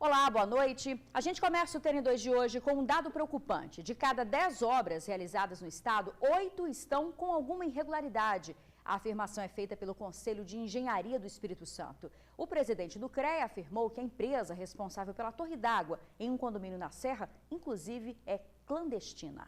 Olá, boa noite. A gente começa o TN2 de hoje com um dado preocupante. De cada 10 obras realizadas no estado, 8 estão com alguma irregularidade. A afirmação é feita pelo Conselho de Engenharia do Espírito Santo. O presidente do CREA afirmou que a empresa responsável pela torre d'água em um condomínio na Serra, inclusive, é clandestina.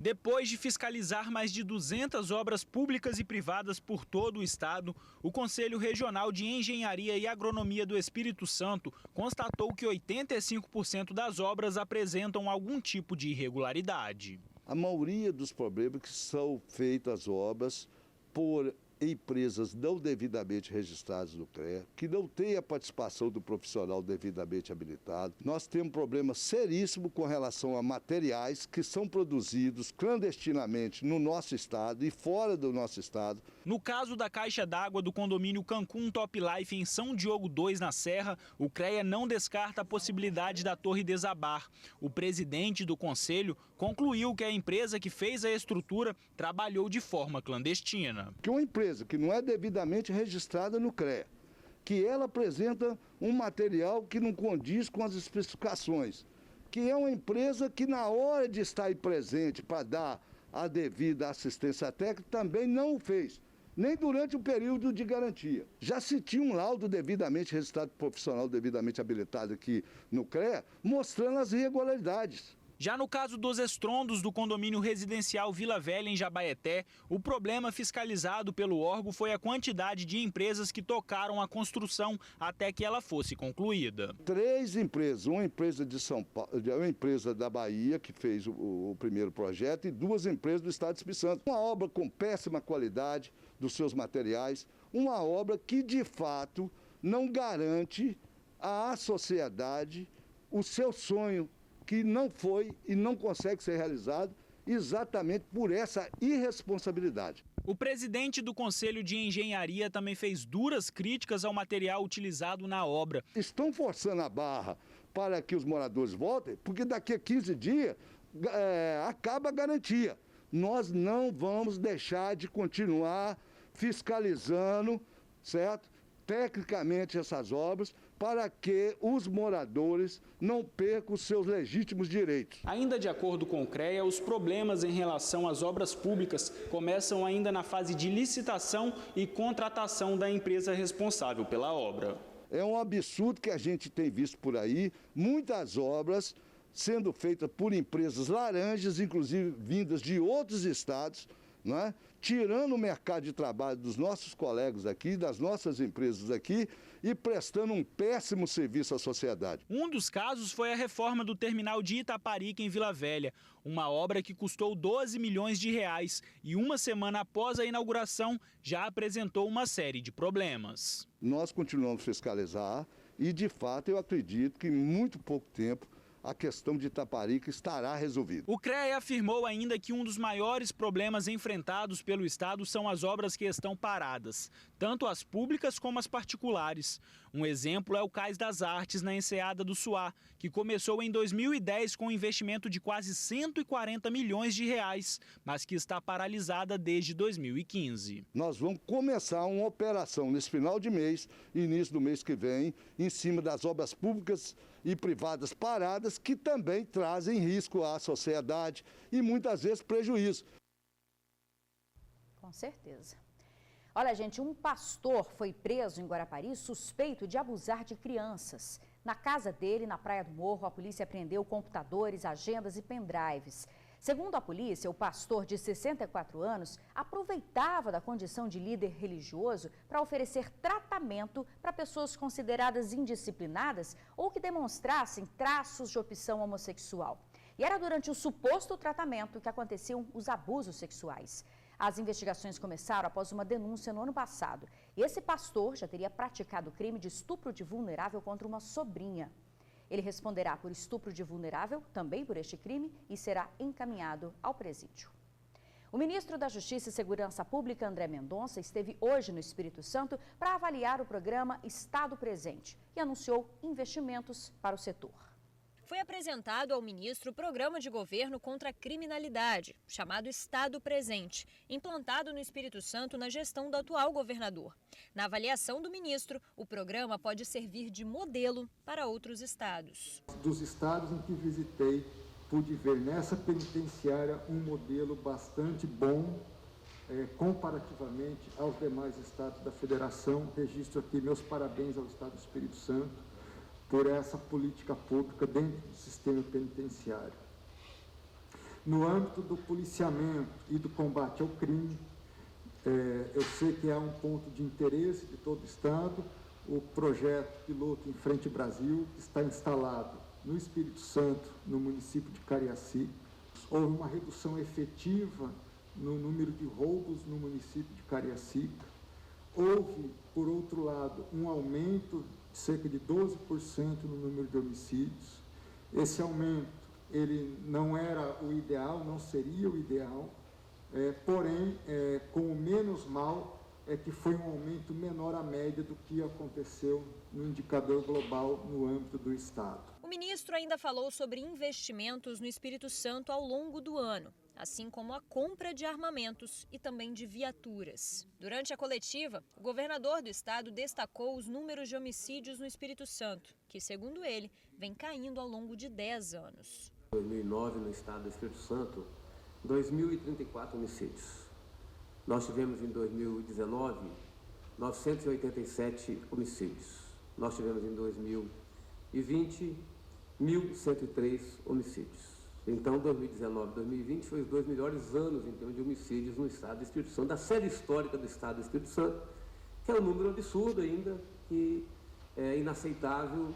Depois de fiscalizar mais de 200 obras públicas e privadas por todo o estado, o Conselho Regional de Engenharia e Agronomia do Espírito Santo constatou que 85% das obras apresentam algum tipo de irregularidade. A maioria dos problemas que são feitas obras por empresas não devidamente registradas no CREA, que não têm a participação do profissional devidamente habilitado. Nós temos um problema seríssimo com relação a materiais que são produzidos clandestinamente no nosso estado e fora do nosso estado. No caso da caixa d'água do condomínio Cancún Top Life em São Diogo 2, na Serra, o CREA não descarta a possibilidade da torre desabar. O presidente do conselho concluiu que a empresa que fez a estrutura trabalhou de forma clandestina. Que uma empresa que não é devidamente registrada no CREA, que ela apresenta um material que não condiz com as especificações, que é uma empresa que na hora de estar aí presente para dar a devida assistência técnica também não o fez, nem durante o período de garantia. Já se tinha um laudo devidamente registrado profissional, devidamente habilitado aqui no CREA, mostrando as irregularidades. Já no caso dos estrondos do condomínio residencial Vila Velha, em Jabaeté, o problema fiscalizado pelo órgão foi a quantidade de empresas que tocaram a construção até que ela fosse concluída. 3 empresas, uma empresa de São Paulo, uma empresa da Bahia, que fez o primeiro projeto, e 2 empresas do estado de Espírito Santo. Uma obra com péssima qualidade dos seus materiais, uma obra que de fato não garante à sociedade o seu sonho, que não foi e não consegue ser realizado exatamente por essa irresponsabilidade. O presidente do Conselho de Engenharia também fez duras críticas ao material utilizado na obra. Estão forçando a barra para que os moradores voltem, porque daqui a 15 dias acaba a garantia. Nós não vamos deixar de continuar fiscalizando, certo? Tecnicamente essas obras, para que os moradores não percam os seus legítimos direitos. Ainda de acordo com o CREA, os problemas em relação às obras públicas começam ainda na fase de licitação e contratação da empresa responsável pela obra. É um absurdo que a gente tem visto por aí, muitas obras sendo feitas por empresas laranjas, inclusive vindas de outros estados, não é? Tirando o mercado de trabalho dos nossos colegas aqui, das nossas empresas aqui e prestando um péssimo serviço à sociedade. Um dos casos foi a reforma do terminal de Itaparica, em Vila Velha, uma obra que custou 12 milhões de reais e uma semana após a inauguração já apresentou uma série de problemas. Nós continuamos a fiscalizar e, de fato, eu acredito que em muito pouco tempo a questão de Itaparica estará resolvida. O CREA afirmou ainda que um dos maiores problemas enfrentados pelo estado são as obras que estão paradas, tanto as públicas como as particulares. Um exemplo é o Cais das Artes, na Enseada do Suá, que começou em 2010 com um investimento de quase 140 milhões de reais, mas que está paralisada desde 2015. Nós vamos começar uma operação nesse final de mês, início do mês que vem, em cima das obras públicas e privadas paradas, que também trazem risco à sociedade e muitas vezes prejuízo. Com certeza. Olha, gente, um pastor foi preso em Guarapari suspeito de abusar de crianças. Na casa dele, na Praia do Morro, a polícia apreendeu computadores, agendas e pendrives. Segundo a polícia, o pastor de 64 anos aproveitava da condição de líder religioso para oferecer tratamento para pessoas consideradas indisciplinadas ou que demonstrassem traços de opção homossexual. E era durante o suposto tratamento que aconteciam os abusos sexuais. As investigações começaram após uma denúncia no ano passado. E esse pastor já teria praticado o crime de estupro de vulnerável contra uma sobrinha. Ele responderá por estupro de vulnerável, também por este crime, e será encaminhado ao presídio. O ministro da Justiça e Segurança Pública, André Mendonça, esteve hoje no Espírito Santo para avaliar o programa Estado Presente e anunciou investimentos para o setor. Foi apresentado ao ministro o programa de governo contra a criminalidade, chamado Estado Presente, implantado no Espírito Santo na gestão do atual governador. Na avaliação do ministro, o programa pode servir de modelo para outros estados. Dos estados em que visitei, pude ver nessa penitenciária um modelo bastante bom, comparativamente aos demais estados da federação. Registro aqui meus parabéns ao estado do Espírito Santo por essa política pública dentro do sistema penitenciário. No âmbito do policiamento e do combate ao crime, eu sei que é um ponto de interesse de todo o estado, o projeto piloto Em Frente Brasil, que está instalado no Espírito Santo, no município de Cariacica. Houve uma redução efetiva no número de roubos no município de Cariacica. Houve, por outro lado, um aumento de cerca de 12% no número de homicídios. Esse aumento, ele não era o ideal, não seria o ideal, porém, com o menos mal, é que foi um aumento menor à média do que aconteceu no indicador global no âmbito do estado. O ministro ainda falou sobre investimentos no Espírito Santo ao longo do ano, assim como a compra de armamentos e também de viaturas. Durante a coletiva, o governador do estado destacou os números de homicídios no Espírito Santo, que, segundo ele, vem caindo ao longo de 10 anos. Em 2009, no estado do Espírito Santo, 2.034 homicídios. Nós tivemos em 2019 987 homicídios. Nós tivemos em 2020 1.103 homicídios. Então, 2019 e 2020 foi os 2 melhores anos em termos de homicídios no estado do Espírito Santo, da série histórica do estado do Espírito Santo, que é um número absurdo ainda, que é inaceitável,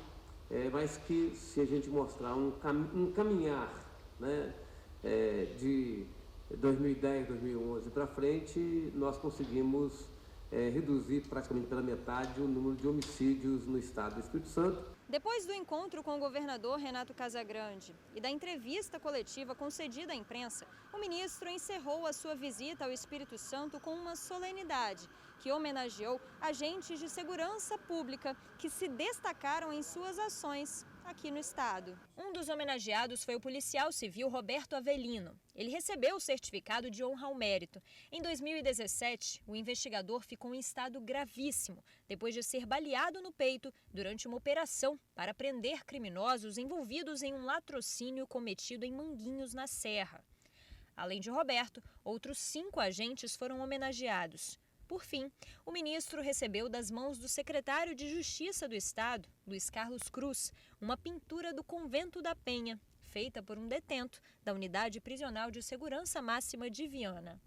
mas que, se a gente mostrar um caminhar, né, de 2010, 2011 para frente, nós conseguimos reduzir praticamente pela metade o número de homicídios no estado do Espírito Santo. Depois do encontro com o governador Renato Casagrande e da entrevista coletiva concedida à imprensa, o ministro encerrou a sua visita ao Espírito Santo com uma solenidade que homenageou agentes de segurança pública que se destacaram em suas ações aqui no estado. Um dos homenageados foi o policial civil Roberto Avelino. Ele recebeu o certificado de honra ao mérito. Em 2017, o investigador ficou em estado gravíssimo, depois de ser baleado no peito durante uma operação para prender criminosos envolvidos em um latrocínio cometido em Manguinhos, na Serra. Além de Roberto, outros 5 agentes foram homenageados. Por fim, o ministro recebeu das mãos do secretário de Justiça do Estado, Luiz Carlos Cruz, uma pintura do Convento da Penha, feita por um detento da Unidade Prisional de Segurança Máxima de Viana.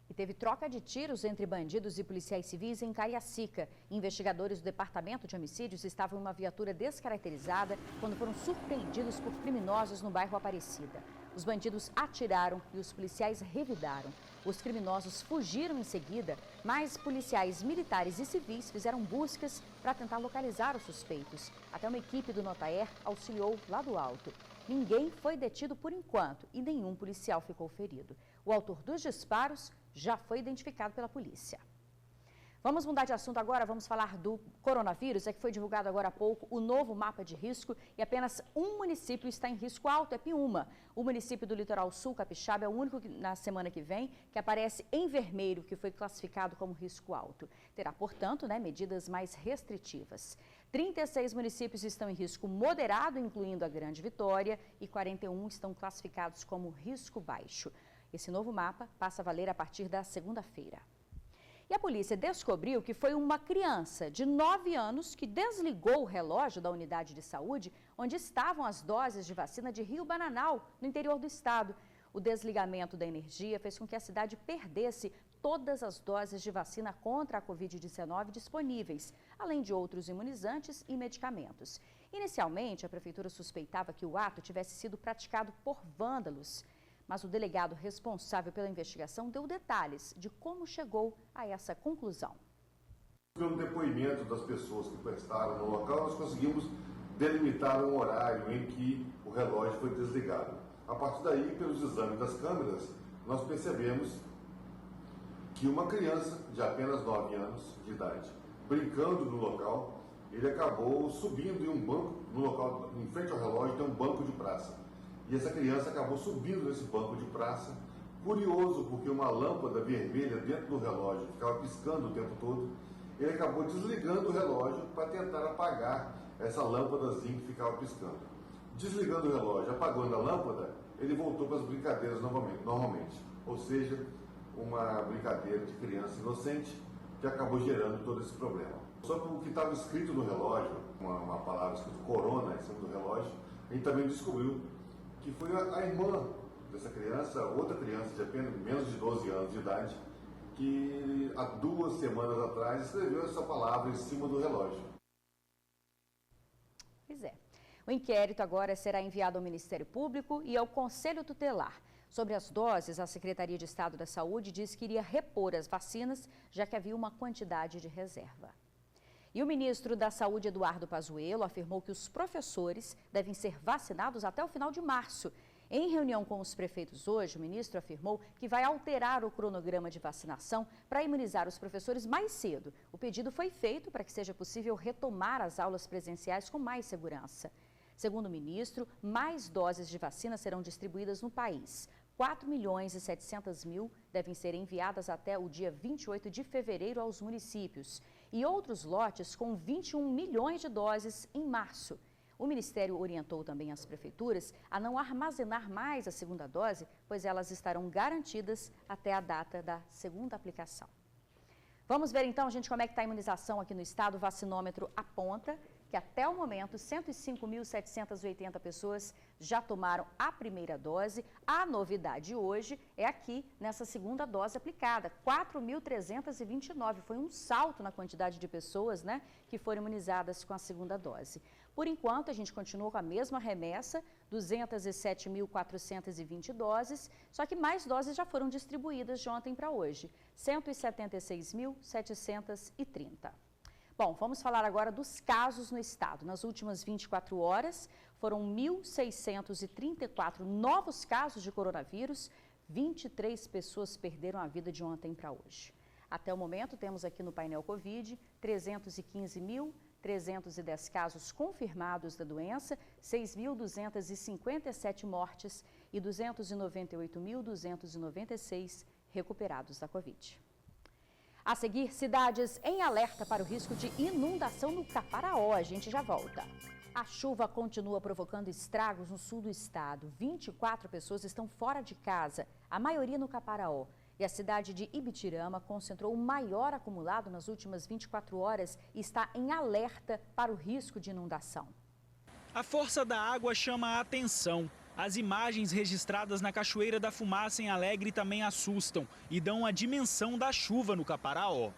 E teve troca de tiros entre bandidos e policiais civis em Cariacica. Investigadores do Departamento de Homicídios estavam em uma viatura descaracterizada quando foram surpreendidos por criminosos no bairro Aparecida. Os bandidos atiraram e os policiais revidaram. Os criminosos fugiram em seguida, mas policiais militares e civis fizeram buscas para tentar localizar os suspeitos. Até uma equipe do Notaer auxiliou lá do alto. Ninguém foi detido por enquanto e nenhum policial ficou ferido. O autor dos disparos já foi identificado pela polícia. Vamos mudar de assunto agora, vamos falar do coronavírus. É que foi divulgado agora há pouco o novo mapa de risco e apenas um município está em risco alto, é Piúma. O município do Litoral Sul, Capixaba, é o único que, na semana que vem, que aparece em vermelho, que foi classificado como risco alto. Terá, portanto, medidas mais restritivas. 36 municípios estão em risco moderado, incluindo a Grande Vitória, e 41 estão classificados como risco baixo. Esse novo mapa passa a valer a partir da segunda-feira. E a polícia descobriu que foi uma criança de 9 anos que desligou o relógio da unidade de saúde onde estavam as doses de vacina de Rio Bananal, no interior do estado. O desligamento da energia fez com que a cidade perdesse todas as doses de vacina contra a Covid-19 disponíveis, além de outros imunizantes e medicamentos. Inicialmente, a prefeitura suspeitava que o ato tivesse sido praticado por vândalos. Mas o delegado responsável pela investigação deu detalhes de como chegou a essa conclusão. Pelo depoimento das pessoas que prestaram no local, nós conseguimos delimitar um horário em que o relógio foi desligado. A partir daí, pelos exames das câmeras, nós percebemos que uma criança de apenas 9 anos de idade, brincando no local, ele acabou subindo em um banco, no local, em frente ao relógio, tem um banco de praça. E essa criança acabou subindo nesse banco de praça, curioso, porque uma lâmpada vermelha dentro do relógio ficava piscando o tempo todo. Ele acabou desligando o relógio para tentar apagar essa lâmpadazinha que ficava piscando. Desligando o relógio, apagando a lâmpada, ele voltou para as brincadeiras normalmente. Ou seja, uma brincadeira de criança inocente que acabou gerando todo esse problema. Só que o que estava escrito no relógio, uma palavra escrita corona em cima do relógio, a gente também descobriu que foi a irmã dessa criança, outra criança de apenas menos de 12 anos de idade, que há 2 semanas atrás escreveu essa palavra em cima do relógio. Pois é. O inquérito agora será enviado ao Ministério Público e ao Conselho Tutelar. Sobre as doses, a Secretaria de Estado da Saúde diz que iria repor as vacinas, já que havia uma quantidade de reserva. E o ministro da Saúde, Eduardo Pazuello, afirmou que os professores devem ser vacinados até o final de março. Em reunião com os prefeitos hoje, o ministro afirmou que vai alterar o cronograma de vacinação para imunizar os professores mais cedo. O pedido foi feito para que seja possível retomar as aulas presenciais com mais segurança. Segundo o ministro, mais doses de vacina serão distribuídas no país. 4.700.000 devem ser enviadas até o dia 28 de fevereiro aos municípios. E outros lotes com 21 milhões de doses em março. O Ministério orientou também as prefeituras a não armazenar mais a segunda dose, pois elas estarão garantidas até a data da segunda aplicação. Vamos ver então, gente, como é que está a imunização aqui no estado. O vacinômetro aponta que até o momento 105.780 pessoas já tomaram a primeira dose. A novidade hoje é aqui nessa segunda dose aplicada, 4.329. Foi um salto na quantidade de pessoas, né, que foram imunizadas com a segunda dose. Por enquanto, a gente continua com a mesma remessa, 207.420 doses, só que mais doses já foram distribuídas de ontem para hoje, 176.730. Bom, vamos falar agora dos casos no estado. Nas últimas 24 horas, foram 1.634 novos casos de coronavírus, 23 pessoas perderam a vida de ontem para hoje. Até o momento, temos aqui no painel Covid 315.310 casos confirmados da doença, 6.257 mortes e 298.296 recuperados da Covid. A seguir, cidades em alerta para o risco de inundação no Caparaó. A gente já volta. A chuva continua provocando estragos no sul do estado. 24 pessoas estão fora de casa, a maioria no Caparaó. E a cidade de Ibitirama concentrou o maior acumulado nas últimas 24 horas e está em alerta para o risco de inundação. A força da água chama a atenção. As imagens registradas na Cachoeira da Fumaça em Alegre também assustam e dão a dimensão da chuva no Caparaó.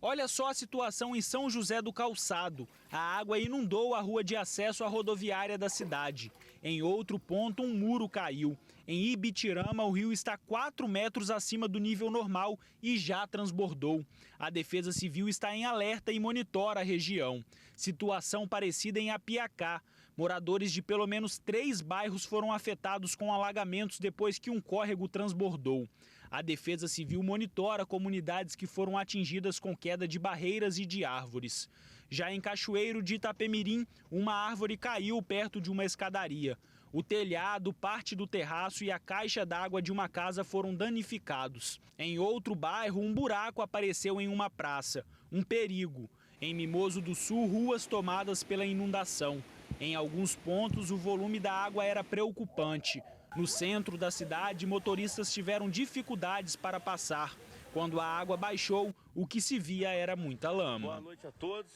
Olha só a situação em São José do Calçado. A água inundou a rua de acesso à rodoviária da cidade. Em outro ponto, um muro caiu. Em Ibitirama, o rio está 4 metros acima do nível normal e já transbordou. A Defesa Civil está em alerta e monitora a região. Situação parecida em Apiacá. Moradores de pelo menos 3 bairros foram afetados com alagamentos depois que um córrego transbordou. A Defesa Civil monitora comunidades que foram atingidas com queda de barreiras e de árvores. Já em Cachoeiro de Itapemirim, uma árvore caiu perto de uma escadaria. O telhado, parte do terraço e a caixa d'água de uma casa foram danificados. Em outro bairro, um buraco apareceu em uma praça. Um perigo. Em Mimoso do Sul, ruas tomadas pela inundação. Em alguns pontos, o volume da água era preocupante. No centro da cidade, motoristas tiveram dificuldades para passar. Quando a água baixou, o que se via era muita lama. Boa noite a todos.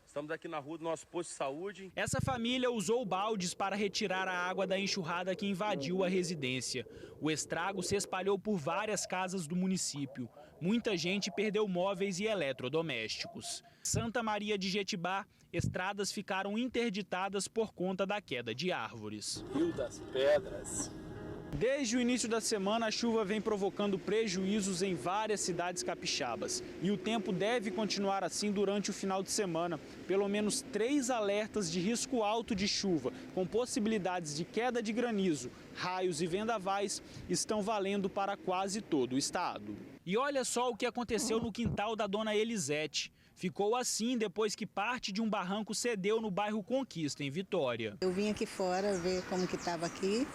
Estamos aqui na rua do nosso posto de saúde. Essa família usou baldes para retirar a água da enxurrada que invadiu a residência. O estrago se espalhou por várias casas do município. Muita gente perdeu móveis e eletrodomésticos. Santa Maria de Jetibá, estradas ficaram interditadas por conta da queda de árvores. Rio das Pedras. Desde o início da semana, a chuva vem provocando prejuízos em várias cidades capixabas. E o tempo deve continuar assim durante o final de semana. Pelo menos 3 alertas de risco alto de chuva, com possibilidades de queda de granizo, raios e vendavais, estão valendo para quase todo o estado. E olha só o que aconteceu no quintal da dona Elisete. Ficou assim depois que parte de um barranco cedeu no bairro Conquista, em Vitória. Eu vim aqui fora ver como que estava aqui,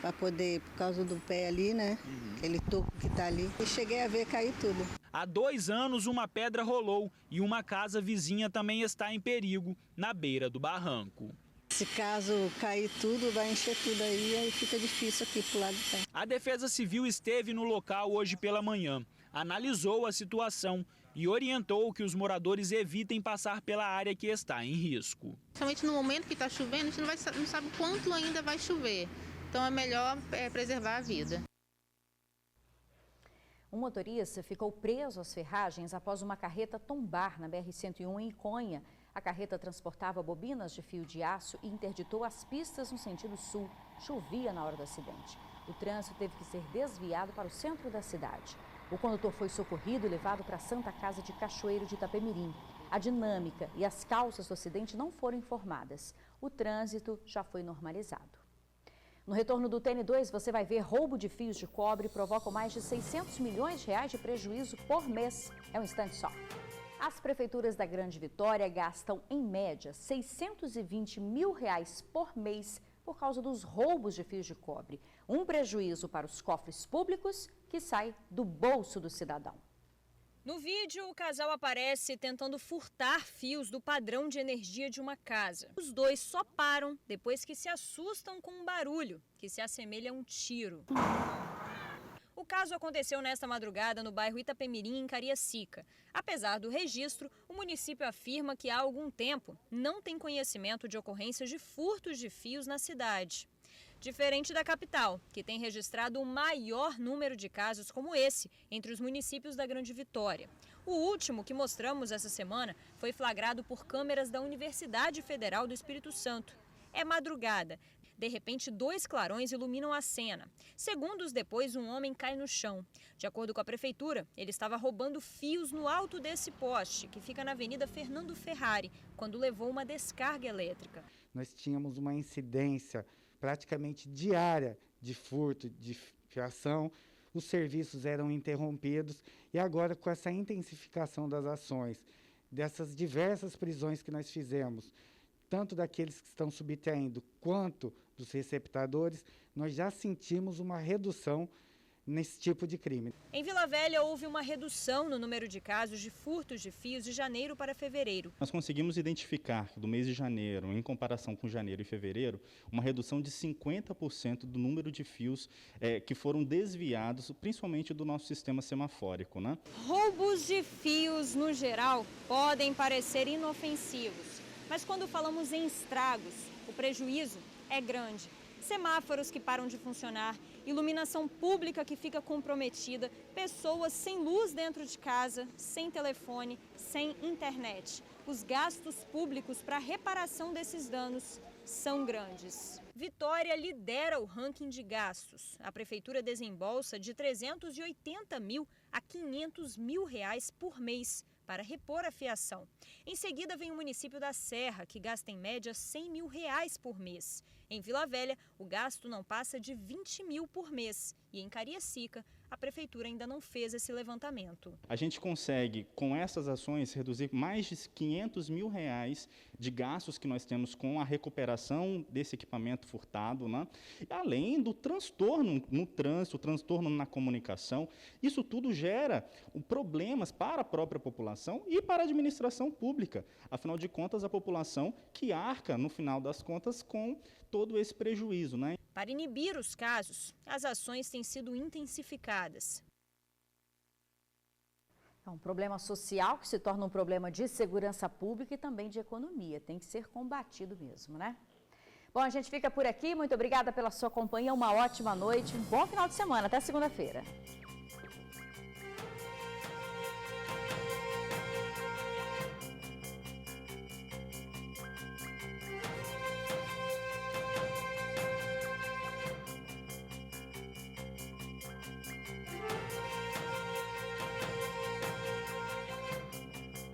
para poder, por causa do pé ali, né? Aquele toco que está ali. E cheguei a ver cair tudo. Há 2 anos, uma pedra rolou e uma casa vizinha também está em perigo, na beira do barranco. Se caso cair tudo, vai encher tudo aí fica difícil aqui pro lado de cá. A Defesa Civil esteve no local hoje pela manhã, analisou a situação e orientou que os moradores evitem passar pela área que está em risco. Principalmente no momento que está chovendo, a gente não sabe quanto ainda vai chover. Então é melhor preservar a vida. Um motorista ficou preso às ferragens após uma carreta tombar na BR-101 em Iconha. A carreta transportava bobinas de fio de aço e interditou as pistas no sentido sul. Chovia na hora do acidente. O trânsito teve que ser desviado para o centro da cidade. O condutor foi socorrido e levado para a Santa Casa de Cachoeiro de Itapemirim. A dinâmica e as causas do acidente não foram informadas. O trânsito já foi normalizado. No retorno do TN2, você vai ver roubo de fios de cobre provocam mais de 600 milhões de reais de prejuízo por mês. É um instante só. As prefeituras da Grande Vitória gastam, em média, 620 mil reais por mês por causa dos roubos de fios de cobre. Um prejuízo para os cofres públicos que sai do bolso do cidadão. No vídeo, o casal aparece tentando furtar fios do padrão de energia de uma casa. Os dois só param depois que se assustam com um barulho que se assemelha a um tiro. O caso aconteceu nesta madrugada no bairro Itapemirim, em Cariacica. Apesar do registro, o município afirma que há algum tempo não tem conhecimento de ocorrências de furtos de fios na cidade. Diferente da capital, que tem registrado o maior número de casos como esse entre os municípios da Grande Vitória. O último que mostramos essa semana foi flagrado por câmeras da Universidade Federal do Espírito Santo. É madrugada. De repente, 2 clarões iluminam a cena. Segundos depois, um homem cai no chão. De acordo com a prefeitura, ele estava roubando fios no alto desse poste, que fica na Avenida Fernando Ferrari, quando levou uma descarga elétrica. Nós tínhamos uma incidência praticamente diária de furto, de fiação, os serviços eram interrompidos e agora com essa intensificação das ações, dessas diversas prisões que nós fizemos, tanto daqueles que estão subtraindo quanto dos receptadores, nós já sentimos uma redução nesse tipo de crime. Em Vila Velha, houve uma redução no número de casos de furtos de fios de janeiro para fevereiro. Nós conseguimos identificar do mês de janeiro, em comparação com janeiro e fevereiro, uma redução de 50% do número de fios que foram desviados, principalmente do nosso sistema semafórico, né? Roubos de fios, no geral, podem parecer inofensivos, mas quando falamos em estragos, o prejuízo é grande. Semáforos que param de funcionar, iluminação pública que fica comprometida, pessoas sem luz dentro de casa, sem telefone, sem internet. Os gastos públicos para a reparação desses danos são grandes. Vitória lidera o ranking de gastos. A prefeitura desembolsa de 380 mil a 500 mil reais por mês para repor a fiação. Em seguida vem o município da Serra, que gasta em média 100 mil reais por mês. Em Vila Velha, o gasto não passa de 20 mil por mês. E em Cariacica, a prefeitura ainda não fez esse levantamento. A gente consegue, com essas ações, reduzir mais de 500 mil reais de gastos que nós temos com a recuperação desse equipamento furtado, né? Além do transtorno no trânsito, transtorno na comunicação. Isso tudo gera problemas para a própria população e para a administração pública. Afinal de contas, a população que arca, no final das contas, com todo esse prejuízo, né? Para inibir os casos, as ações têm sido intensificadas. É um problema social que se torna um problema de segurança pública e também de economia. Tem que ser combatido mesmo, né? Bom, a gente fica por aqui. Muito obrigada pela sua companhia. Uma ótima noite, um bom final de semana. Até segunda-feira.